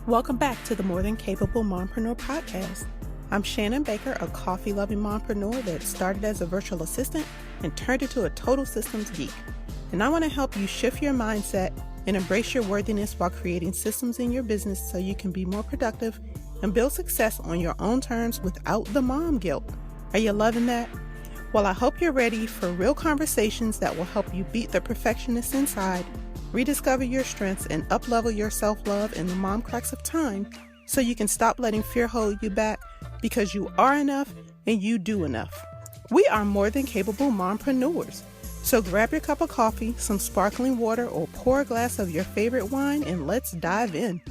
Welcome back to the More Than Capable Mompreneur podcast. I'm Shannon Baker, a coffee-loving mompreneur that started as a virtual assistant and turned into a total systems geek. And I want to help you shift your mindset and embrace your worthiness while creating systems in your business so you can be more productive and build success on your own terms without the mom guilt. Are you loving that? Well, I hope you're ready for real conversations that will help you beat the perfectionist inside, rediscover your strengths, and up-level your self-love in the mom cracks of time so you can stop letting fear hold you back because you are enough and you do enough. We are more than capable mompreneurs. So grab your cup of coffee, some sparkling water, or pour a glass of your favorite wine and let's dive in.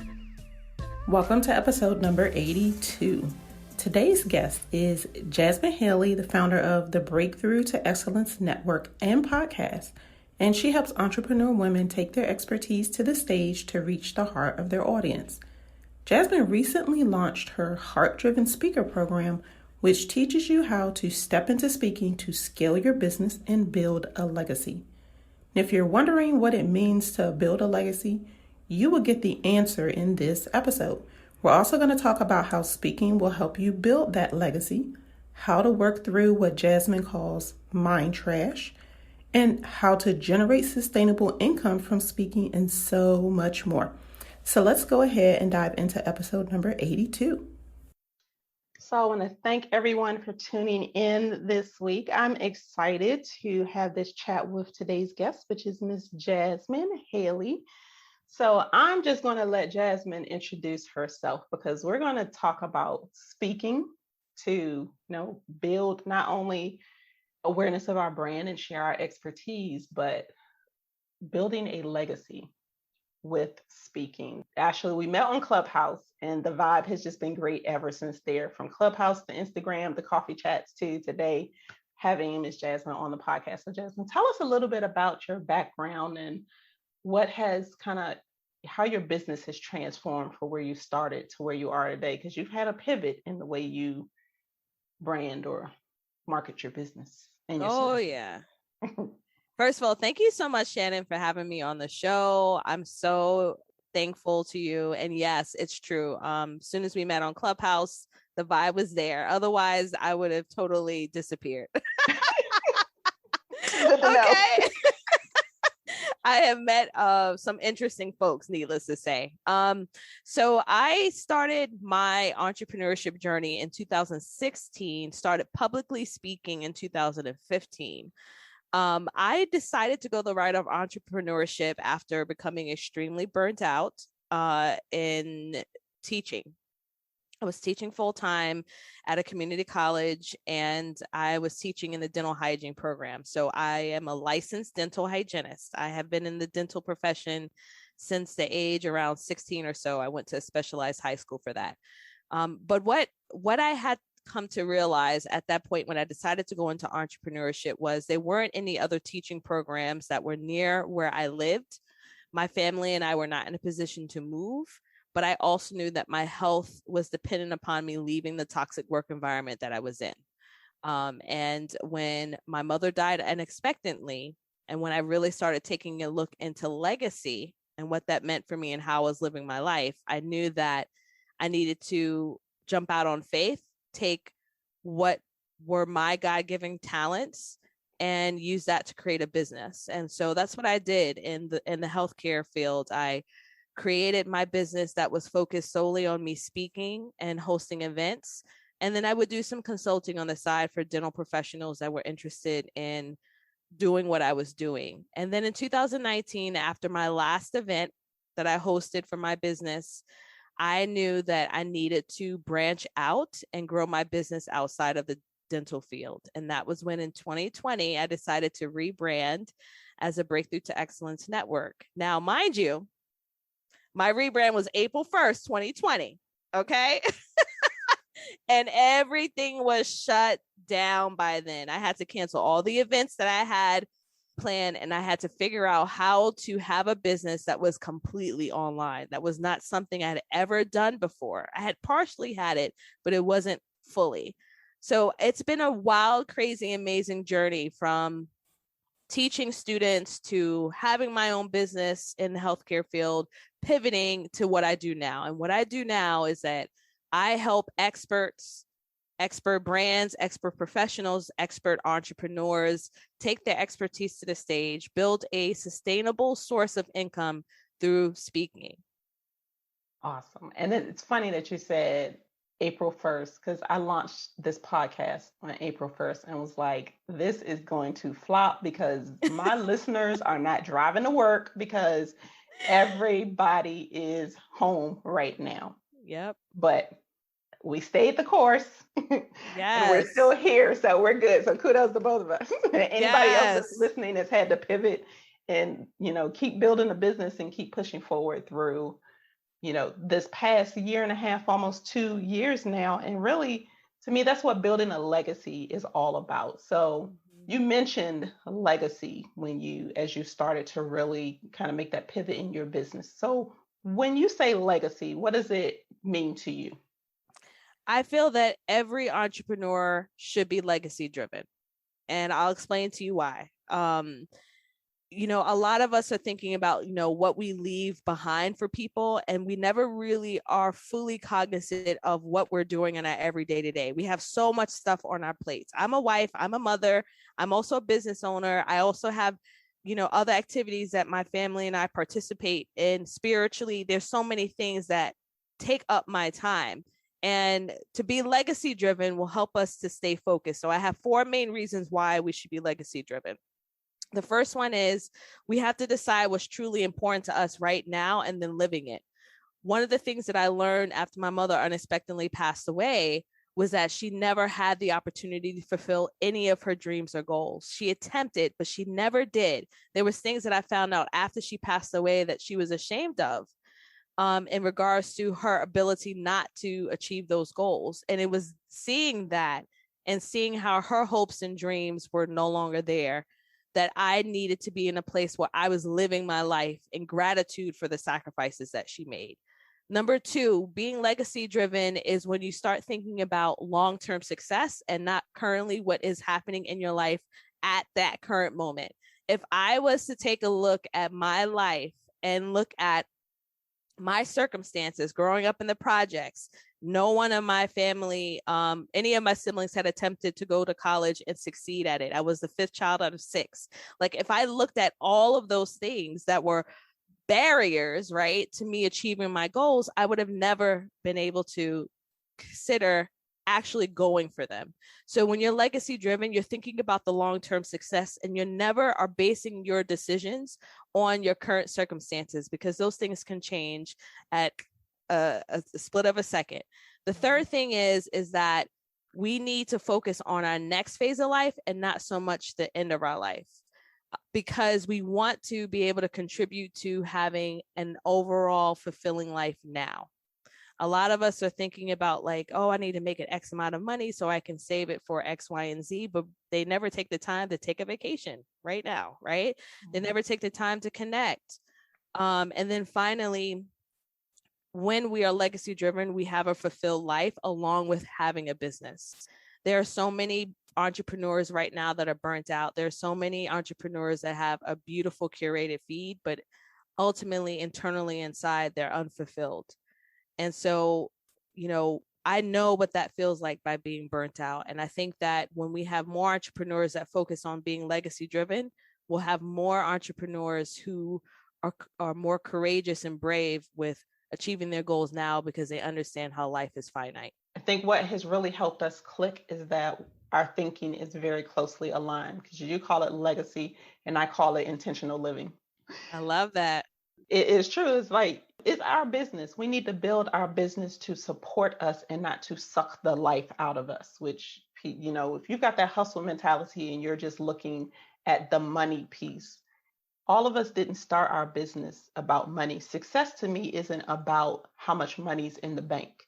Welcome to episode number 82. Today's guest is Jasmin Haley, the founder of the Breakthrough to Excellence Network and podcast. And she helps entrepreneur women take their expertise to the stage to reach the heart of their audience. Jasmin recently launched her Heart-Driven Speaker program, which teaches you how to step into speaking to scale your business and build a legacy. And if you're wondering what it means to build a legacy, you will get the answer in this episode. We're also going to talk about how speaking will help you build that legacy, how to work through what Jasmin calls mind trash, and how to generate sustainable income from speaking, and so much more. So let's go ahead and dive into episode number 82. So I want to thank everyone for tuning in this week. I'm excited to have this chat with today's guest, which is Miss Jasmin Haley. So I'm just going to let Jasmin introduce herself because we're going to talk about speaking to, build not only awareness of our brand and share our expertise, but building a legacy with speaking. Actually, we met on Clubhouse and the vibe has just been great ever since there, from Clubhouse to Instagram, the coffee chats to today, having Ms. Jasmin on the podcast. So Jasmin, tell us a little bit about your background and what has how your business has transformed from where you started to where you are today, because you've had a pivot in the way you brand or market your business. Yeah. First of all, thank you so much, Shannon, for having me on the show. I'm so thankful to you. And yes, it's true. As soon as we met on Clubhouse, the vibe was there. Otherwise, I would have totally disappeared. Okay. I have met some interesting folks, needless to say. So I started my entrepreneurship journey in 2016, started publicly speaking in 2015. I decided to go the route of entrepreneurship after becoming extremely burnt out in teaching. I was teaching full-time at a community college, and I was teaching in the dental hygiene program. So I am a licensed dental hygienist. I have been in the dental profession since the age around 16 or so. I went to a specialized high school for that. But what I had come to realize at that point when I decided to go into entrepreneurship was there weren't any other teaching programs that were near where I lived. My family and I were not in a position to move. But I also knew that my health was dependent upon me leaving the toxic work environment that I was in. And when my mother died unexpectedly, and when I really started taking a look into legacy and what that meant for me and how I was living my life, I knew that I needed to jump out on faith, take what were my God-given talents and use that to create a business. And so that's what I did in the healthcare field. I created my business that was focused solely on me speaking and hosting events. And then I would do some consulting on the side for dental professionals that were interested in doing what I was doing. And then in 2019, after my last event that I hosted for my business, I knew that I needed to branch out and grow my business outside of the dental field. And that was when in 2020, I decided to rebrand as a Breakthrough to Excellence Network. Now, mind you, my rebrand was April 1st, 2020. Okay. And everything was shut down by then. I had to cancel all the events that I had planned, and I had to figure out how to have a business that was completely online. That was not something I had ever done before. I had partially had it, but it wasn't fully. So it's been a wild, crazy, amazing journey from teaching students to having my own business in the healthcare field, pivoting to what I do now. And what I do now is that I help experts, expert brands, expert professionals, expert entrepreneurs take their expertise to the stage, build a sustainable source of income through speaking. Awesome. And then it's funny that you said April 1st, because I launched this podcast on April 1st and was like, this is going to flop because my listeners are not driving to work because everybody is home right now. Yep. But we stayed the course. Yes. And we're still here. So we're good. So kudos to both of us. Anybody else that's listening that's had to pivot and, keep building a business and keep pushing forward through, this past year and a half, almost 2 years now. And really, to me, that's what building a legacy is all about. So you mentioned legacy as you started to really kind of make that pivot in your business. So when you say legacy, what does it mean to you? I feel that every entrepreneur should be legacy driven. And I'll explain to you why. A lot of us are thinking about, what we leave behind for people, and we never really are fully cognizant of what we're doing in our everyday to day. We have so much stuff on our plates. I'm a wife, I'm a mother, I'm also a business owner. I also have, other activities that my family and I participate in spiritually. There's so many things that take up my time. And to be legacy driven will help us to stay focused. So I have 4 main reasons why we should be legacy driven. The first one is we have to decide what's truly important to us right now and then living it. One of the things that I learned after my mother unexpectedly passed away was that she never had the opportunity to fulfill any of her dreams or goals. She attempted, but she never did. There was things that I found out after she passed away that she was ashamed of. In regards to her ability not to achieve those goals. And it was seeing that and seeing how her hopes and dreams were no longer there, that I needed to be in a place where I was living my life in gratitude for the sacrifices that she made. Number 2, being legacy driven is when you start thinking about long-term success and not currently what is happening in your life at that current moment. If I was to take a look at my life and look at my circumstances growing up in the projects, no one in my family, any of my siblings had attempted to go to college and succeed at it. I was the 5th child out of 6. Like if I looked at all of those things that were barriers, right, to me achieving my goals, I would have never been able to consider actually going for them. So when you're legacy driven, you're thinking about the long-term success, and you never are basing your decisions on your current circumstances, because those things can change at a split of a second. The third thing is that we need to focus on our next phase of life and not so much the end of our life, because we want to be able to contribute to having an overall fulfilling life now. A lot of us are thinking about like, oh, I need to make an X amount of money so I can save it for X, Y, and Z, but they never take the time to take a vacation right now, right? They never take the time to connect. And then finally, when we are legacy driven, we have a fulfilled life along with having a business. There are so many entrepreneurs right now that are burnt out. There are so many entrepreneurs that have a beautiful curated feed, but ultimately internally inside, they're unfulfilled. And so, I know what that feels like by being burnt out. And I think that when we have more entrepreneurs that focus on being legacy driven, we'll have more entrepreneurs who are more courageous and brave with achieving their goals now, because they understand how life is finite. I think what has really helped us click is that our thinking is very closely aligned, because you call it legacy and I call it intentional living. I love that. It is true. It's like, it's our business. We need to build our business to support us and not to suck the life out of us, which, if you've got that hustle mentality and you're just looking at the money piece, all of us didn't start our business about money. Success to me isn't about how much money's in the bank.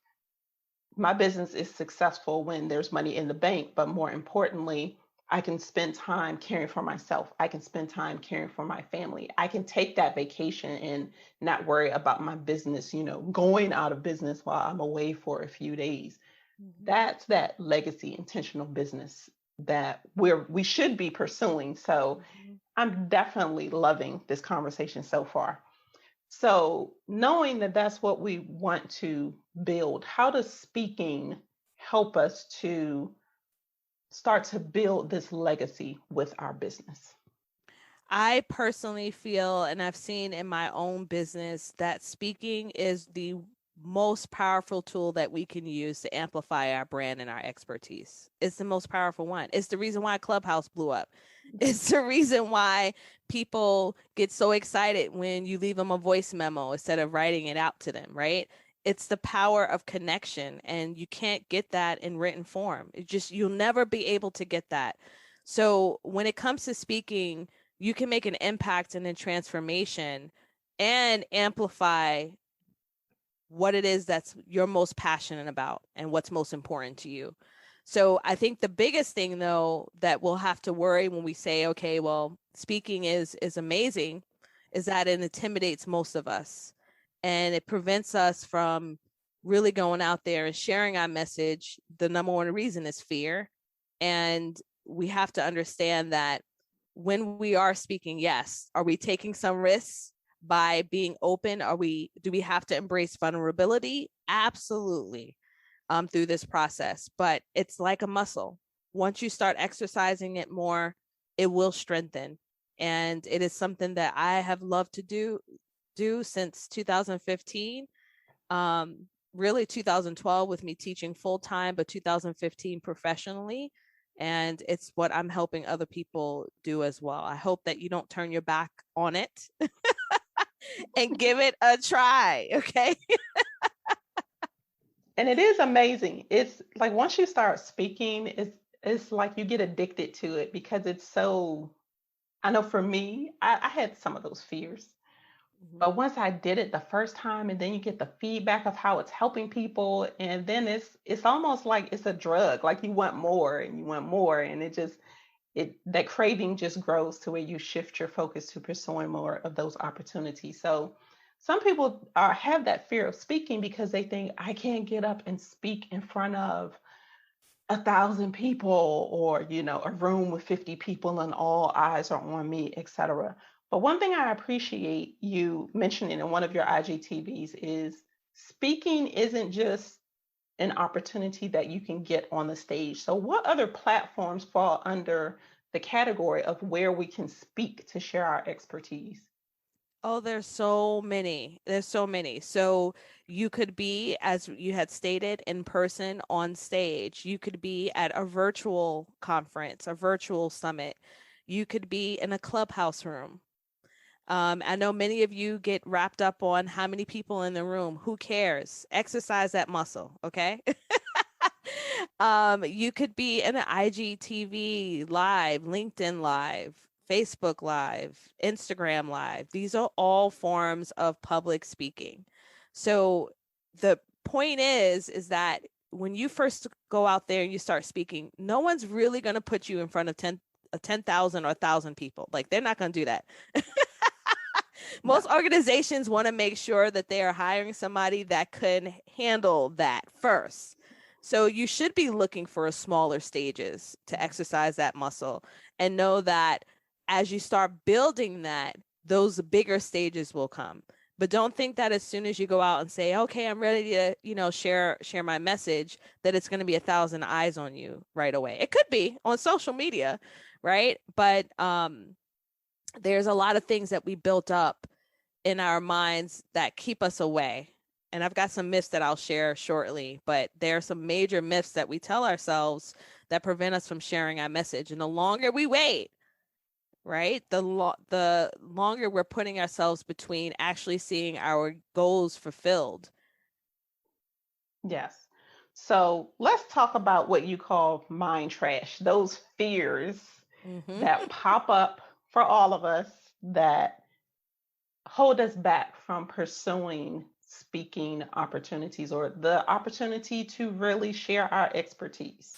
My business is successful when there's money in the bank, but more importantly, I can spend time caring for myself. I can spend time caring for my family. I can take that vacation and not worry about my business, going out of business while I'm away for a few days. Mm-hmm. That's that legacy intentional business that we should be pursuing. So I'm definitely loving this conversation so far. So knowing that that's what we want to build, how does speaking help us to start to build this legacy with our business? I personally feel, and I've seen in my own business, that speaking is the most powerful tool that we can use to amplify our brand and our expertise. It's the most powerful one. It's the reason why Clubhouse blew up. It's the reason why people get so excited when you leave them a voice memo instead of writing it out to them, right? It's the power of connection, and you can't get that in written form. You'll never be able to get that. So when it comes to speaking, you can make an impact and a transformation and amplify what it is that's you're most passionate about and what's most important to you. So I think the biggest thing, though, that we'll have to worry when we say, okay, well, speaking is amazing, is that it intimidates most of us, and it prevents us from really going out there and sharing our message. The number one reason is fear. And we have to understand that when we are speaking, yes, are we taking some risks by being open? Do we have to embrace vulnerability? Absolutely. Through this process, but it's like a muscle. Once you start exercising it more, it will strengthen. And it is something that I have loved to do since 2015. Really 2012 with me teaching full time, but 2015 professionally. And it's what I'm helping other people do as well. I hope that you don't turn your back on it and give it a try. Okay. And it is amazing. It's like once you start speaking, it's like you get addicted to it because it's so, I know for me, I had some of those fears. But once I did it the first time, and then you get the feedback of how it's helping people, and then it's almost like it's a drug. Like you want more and you want more, and that craving just grows to where you shift your focus to pursuing more of those opportunities. So some people have that fear of speaking because they think I can't get up and speak in front of 1,000 people, or a room with 50 people and all eyes are on me, etc. But one thing I appreciate you mentioning in one of your IGTVs is speaking isn't just an opportunity that you can get on the stage. So what other platforms fall under the category of where we can speak to share our expertise? Oh, there's so many. There's so many. So you could be, as you had stated, in person on stage. You could be at a virtual conference, a virtual summit. You could be in a clubhouse room. I know many of you get wrapped up on how many people in the room. Who cares? Exercise that muscle, okay? You could be in an IGTV live, LinkedIn live, Facebook live, Instagram live. These are all forms of public speaking. So the point is that when you first go out there and you start speaking, no one's really going to put you in front of 10,000 or 1,000 people. Like they're not going to do that. Most organizations want to make sure that they are hiring somebody that can handle that first. So you should be looking for smaller stages to exercise that muscle, and know that as you start building that, those bigger stages will come. But don't think that as soon as you go out and say, okay, I'm ready to, share my message, that it's going to be 1,000 eyes on you right away. It could be on social media, right? But there's a lot of things that we built up in our minds that keep us away. And I've got some myths that I'll share shortly, but there are some major myths that we tell ourselves that prevent us from sharing our message. And the longer we wait, right, the longer we're putting ourselves between actually seeing our goals fulfilled. Yes. So let's talk about what you call mind trash, those fears that pop up for all of us that hold us back from pursuing speaking opportunities or the opportunity to really share our expertise.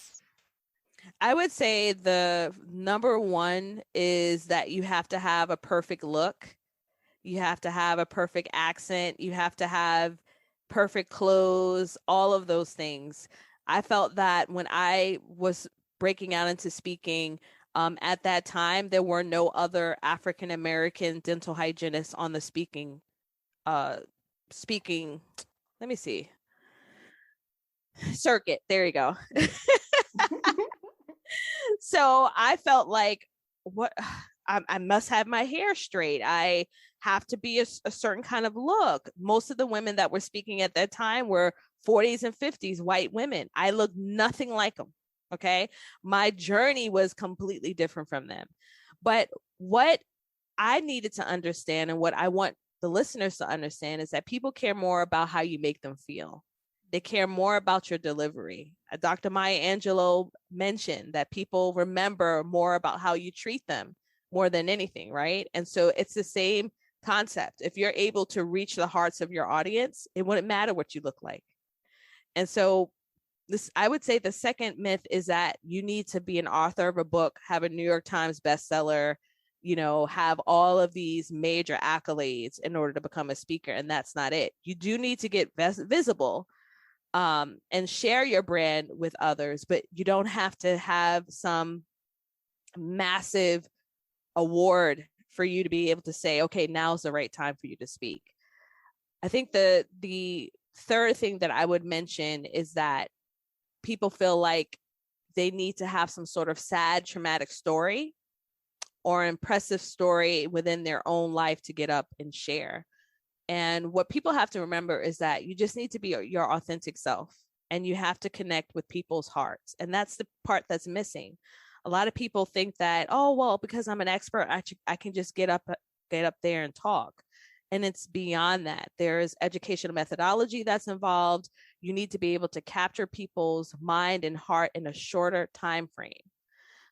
I would say the number one is that you have to have a perfect look. You have to have a perfect accent. You have to have perfect clothes, all of those things. I felt that when I was breaking out into speaking, at that time, there were no other African American dental hygienists on the speaking speaking, let me see, circuit. There you go. So I felt like, what, I must have my hair straight. I have to be a certain kind of look. Most of the women that were speaking at that time were 40s and 50s white women. I looked nothing like them. Okay. My journey was completely different from them. But what I needed to understand, and what I want the listeners to understand, is that people care more about how you make them feel. They care more about your delivery. Dr. Maya Angelou mentioned that people remember more about how you treat them more than anything, right? And so it's the same concept. If you're able to reach the hearts of your audience, it wouldn't matter what you look like. And so this, I would say the second myth is that you need to be an author of a book, have a New York Times bestseller, have all of these major accolades in order to become a speaker. And that's not it. You do need to get visible, and share your brand with others, but you don't have to have some massive award for you to be able to say, okay, now's the right time for you to speak. I think the third thing that I would mention is that people feel like they need to have some sort of sad, traumatic story or impressive story within their own life to get up and share. And what people have to remember is that you just need to be your authentic self, and you have to connect with people's hearts. And that's the part that's missing. A lot of people think that, oh, well, because I'm an expert, I can just get up there and talk. And it's beyond that. There's educational methodology that's involved. You need to be able to capture people's mind and heart in a shorter time frame.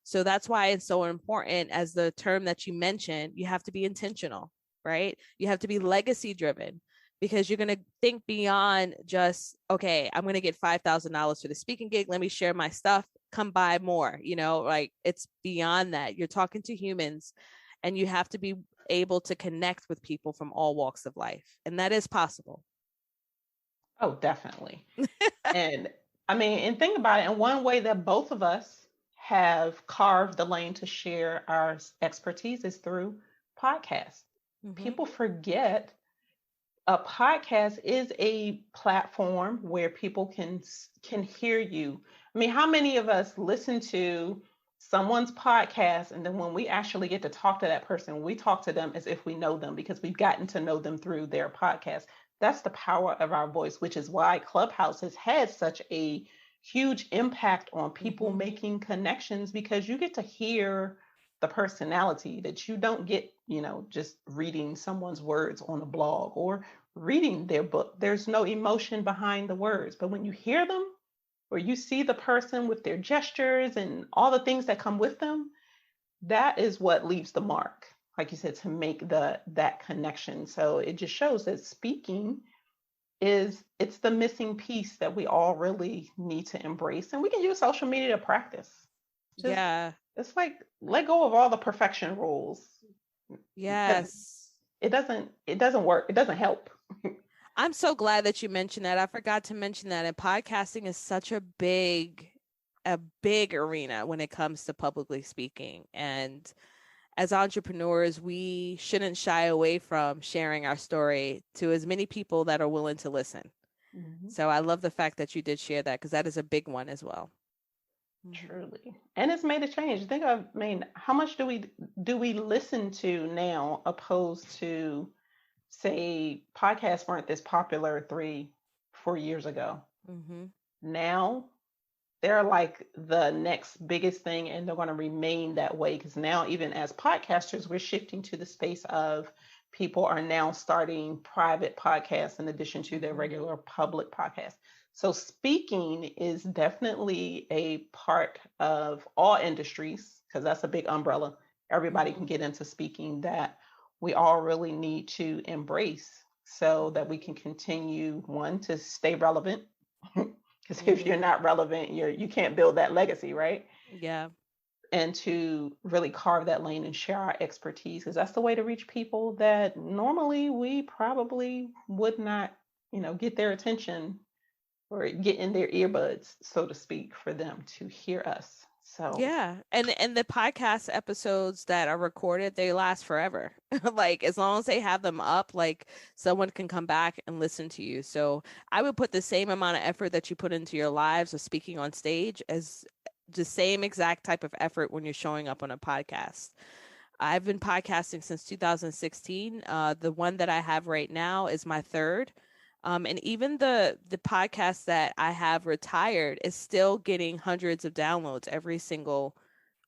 So that's why it's so important, as the term that you mentioned, you have to be intentional, right? You have to be legacy driven, because you're going to think beyond just, okay, I'm going to get $5,000 for the speaking gig. Let me share my stuff. Come buy more, like it's beyond that. You're talking to humans, and you have to be able to connect with people from all walks of life. And that is possible. Oh, definitely. And I mean, and think about it. And one way that both of us have carved the lane to share our expertise is through podcasts. Mm-hmm. People forget a podcast is a platform where people can hear you. I mean, how many of us listen to someone's podcast, and then when we actually get to talk to that person, we talk to them as if we know them, because we've gotten to know them through their podcast. That's the power of our voice, which is why Clubhouse has had such a huge impact on people mm-hmm. making connections, because you get to hear the personality that you don't get, just reading someone's words on a blog or reading their book. There's no emotion behind the words. But when you hear them, or you see the person with their gestures and all the things that come with them, that is what leaves the mark, like you said, to make that connection. So it just shows that speaking it's the missing piece that we all really need to embrace. And we can use social media to practice. It's like, let go of all the perfection rules. Yes. It doesn't work. It doesn't help. I'm so glad that you mentioned that. I forgot to mention that. And podcasting is such a big arena when it comes to publicly speaking. And as entrepreneurs, we shouldn't shy away from sharing our story to as many people that are willing to listen. Mm-hmm. So I love the fact that you did share that, because that is a big one as well. Truly. And it's made a change. How much do we listen to now, opposed to, say, podcasts weren't this popular 3-4 years ago. Mm-hmm. Now they're like the next biggest thing, and they're going to remain that way, because now, even as podcasters, we're shifting to the space of people are now starting private podcasts in addition to their regular public podcasts. So speaking is definitely a part of all industries, because that's a big umbrella. Everybody can get into speaking, that we all really need to embrace, so that we can continue, one, to stay relevant, because if you're not relevant, you can't build that legacy, right? Yeah. And to really carve that lane and share our expertise, because that's the way to reach people that normally we probably would not, get their attention or get in their earbuds, so to speak, for them to hear us. So yeah. And the podcast episodes that are recorded, they last forever. Like as long as they have them up, like someone can come back and listen to you. So I would put the same amount of effort that you put into your lives of speaking on stage as the same exact type of effort when you're showing up on a podcast. I've been podcasting since 2016. The one that I have right now is my third. And even the podcast that I have retired is still getting hundreds of downloads every single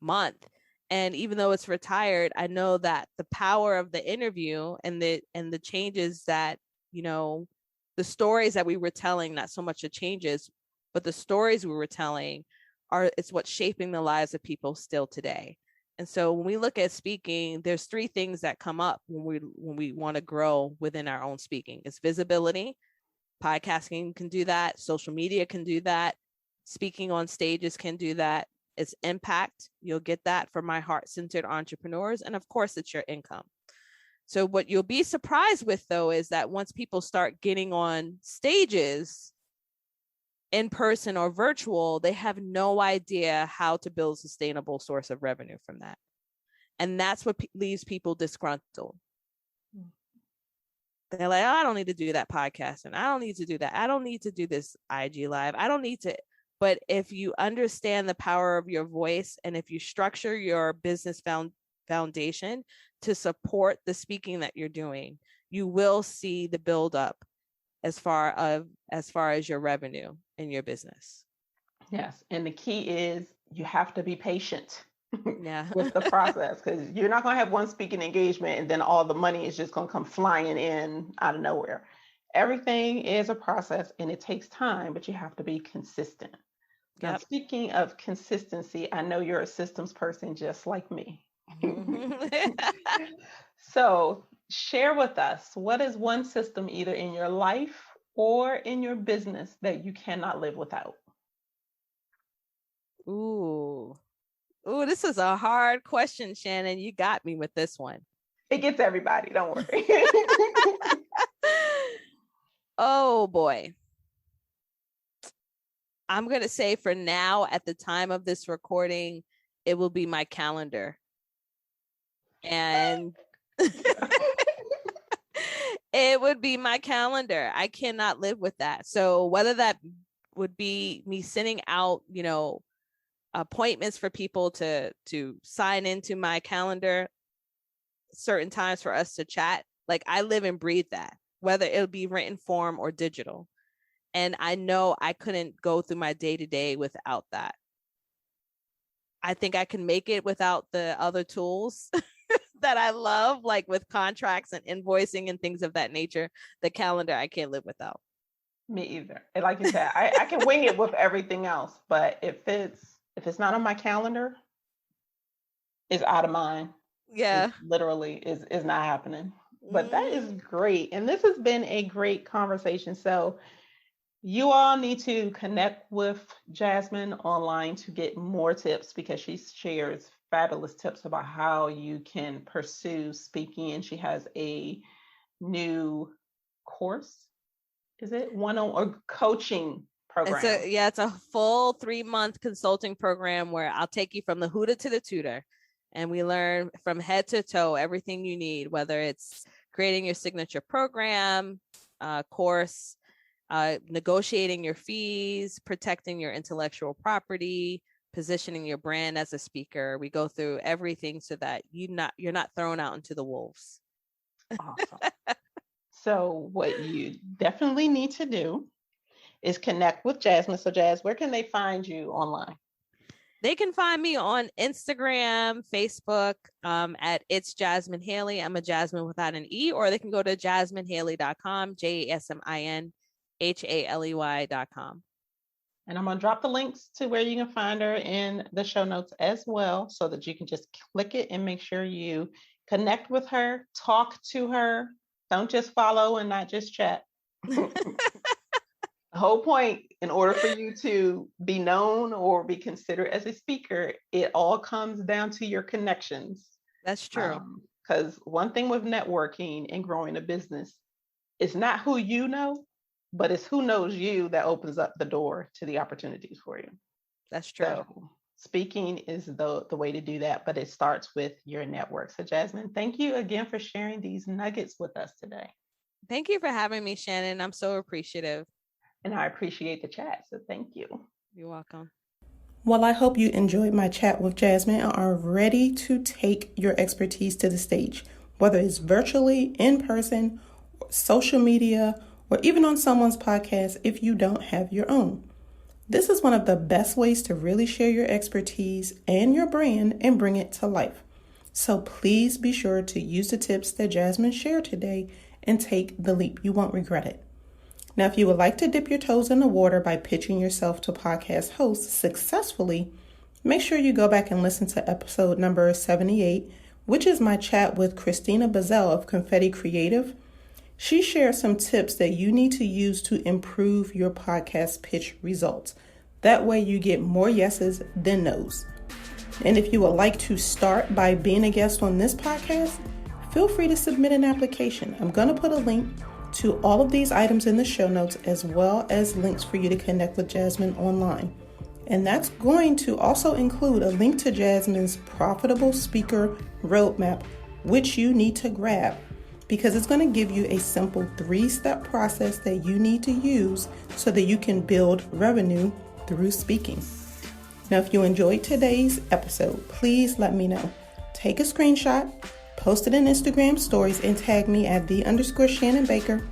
month. And even though it's retired, I know that the power of the interview and the changes that, you know, the stories that we were telling, not so much the changes, but the stories we were telling are it's what's shaping the lives of people still today. And so when we look at speaking, there's three things that come up when we want to grow within our own speaking. It's visibility. Podcasting can do that. Social media can do that. Speaking on stages can do that. It's impact. You'll get that from my heart-centered entrepreneurs. And of course, it's your income. So what you'll be surprised with, though, is that once people start getting on stages in person or virtual, they have no idea how to build a sustainable source of revenue from that. And that's what leaves people disgruntled. They're like, oh, I don't need to do that podcast, and I don't need to do that. I don't need to do this IG live. I don't need to. But if you understand the power of your voice, and if you structure your business foundation to support the speaking that you're doing, you will see the buildup as far as your revenue in your business. yes, and the key is you have to be patient. Yeah. With the process, because you're not going to have one speaking engagement and then all the money is just going to come flying in out of nowhere. Everything is a process and it takes time, but you have to be consistent. Now, speaking of consistency, I know you're a systems person just like me. So share with us, what is one system either in your life or in your business that you cannot live without? Ooh, this is a hard question, Shannon. You got me with this one. It gets everybody, don't worry. Oh boy. I'm going to say for now, at the time of this recording, it will be my calendar. And it would be my calendar. I cannot live with that. So whether that would be me sending out, you know, appointments for people to sign into my calendar, certain times for us to chat, like I live and breathe that, whether it'll be written form or digital. And I know I couldn't go through my day-to-day without that. I think I can make it without the other tools that I love, like with contracts and invoicing and things of that nature. The calendar, I can't live without. Me either. And like you said, I can wing it with everything else, but if it's not on my calendar, it's out of mine. Yeah. It literally is not happening. But that is great. And this has been a great conversation. So you all need to connect with Jasmin online to get more tips, because she shares fabulous tips about how you can pursue speaking. And she has a new course. Is it one-on-one coaching program? It's a full 3-month consulting program where I'll take you from the hooter to the tutor, and we learn from head to toe everything you need, whether it's creating your signature program, course, negotiating your fees, protecting your intellectual property, positioning your brand as a speaker. We go through everything so that you're not thrown out into the wolves. Awesome. So what you definitely need to do is connect with Jasmin. So Jazz, where can they find you online? They can find me on Instagram, Facebook, at It's Jasmin Haley. I'm a Jasmin without an E, or they can go to jasminhaley.com, JasminHaley.com. And I'm going to drop the links to where you can find her in the show notes as well, so that you can just click it and make sure you connect with her, talk to her. Don't just follow and not just chat. The whole point, in order for you to be known or be considered as a speaker, it all comes down to your connections. That's true. Because one thing with networking and growing a business, it's not who you know, but it's who knows you that opens up the door to the opportunities for you. That's true. Speaking is the way to do that, but it starts with your network. So Jasmin, thank you again for sharing these nuggets with us today. Thank you for having me, Shannon. I'm so appreciative. And I appreciate the chat. So thank you. You're welcome. Well, I hope you enjoyed my chat with Jasmin and are ready to take your expertise to the stage, whether it's virtually, in person, social media, or even on someone's podcast if you don't have your own. This is one of the best ways to really share your expertise and your brand and bring it to life. So please be sure to use the tips that Jasmin shared today and take the leap. You won't regret it. Now, if you would like to dip your toes in the water by pitching yourself to podcast hosts successfully, make sure you go back and listen to episode number 78, which is my chat with Christina Bizzell of Confetti Creative. She shares some tips that you need to use to improve your podcast pitch results. That way you get more yeses than nos. And if you would like to start by being a guest on this podcast, feel free to submit an application. I'm going to put a link to all of these items in the show notes, as well as links for you to connect with Jasmin Online. And that's going to also include a link to Jasmin's Profitable Speaker Roadmap, which you need to grab, because it's going to give you a simple 3-step process that you need to use so that you can build revenue through speaking. Now, if you enjoyed today's episode, please let me know. Take a screenshot, post it in Instagram stories, and tag me at _Shannon Baker,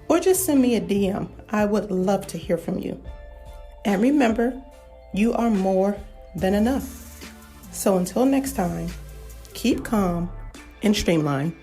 or just send me a DM. I would love to hear from you. And remember, you are more than enough. So until next time, keep calm and streamline.